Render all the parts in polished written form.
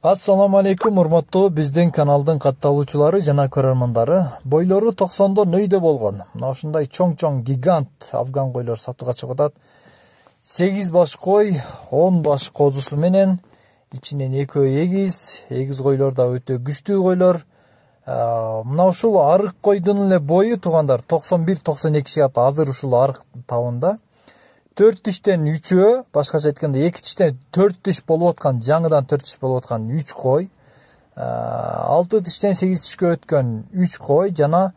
Assalamu алейкум, урматтуу биздин каналдын катталуучулары жана көрөрмандары. Бойлору 90дон өйдө болгон. Мына ушундай чоң гигант афган койлор сатууга чыгып атат. 8 баш кой, 10 баш козусу менен, ичинен экөө эгиз койлор да өтө күчтүү койлор. Мына ушул арык койдун эле бою туугандар 91-92 шаат азыр ушул арык табында. 4 тиштен 3-өө, башкача айтканда 2 тиштен 4 тиш болуп аткан, жаңыдан 4 тиш болуп аткан 3 кой, 6 тиштен 8 тишке өткөн 3 кой жана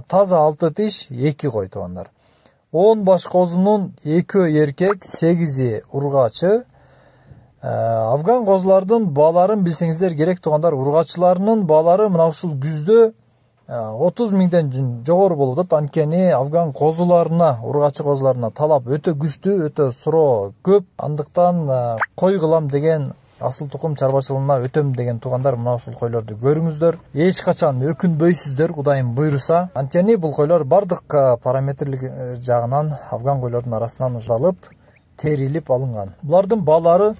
таза 6 тиш 2 кой туугандар. 10 баш козунун 2 эркек, 8 ургачы. Афган козулардын бааларын билсеңиздер керек туугандар. Ургачыларынын баалары мына ушул күздө 30 миңден жогору болуп атат. Анткени афган козуларына, ургачы козуларына талап өтө күчтүү, өтө суроо көп. Андыктан кой кылам деген, асыл тукум чарбачылыгына өтөм деген туугандар мына ушул койлорду көрүңүздөр. Эч качан өкүнбөйсүздөр, Кудайым буйруса. Анткени бул койлор бардык параметрлик жагынан афган койлордун арасынан ужалып, терилип алынган. Булардын баалары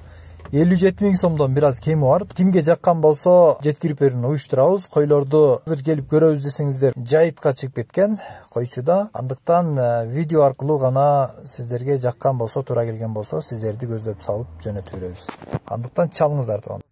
57 миң сомдон бир аз кеми бар. Кимге жаккан болсо жеткирип берүүнү уюштурабыз. Койлорду азыр келип көрөбүз десеңиздер, жайытка чыгып кеткен койчуда. Андыктан видео аркылуу гана сиздерге жаккан болсо, туура келген болсо, сиздерди көздөп салып жөнөтүп беребиз. Андыктан чалыңыздар туган.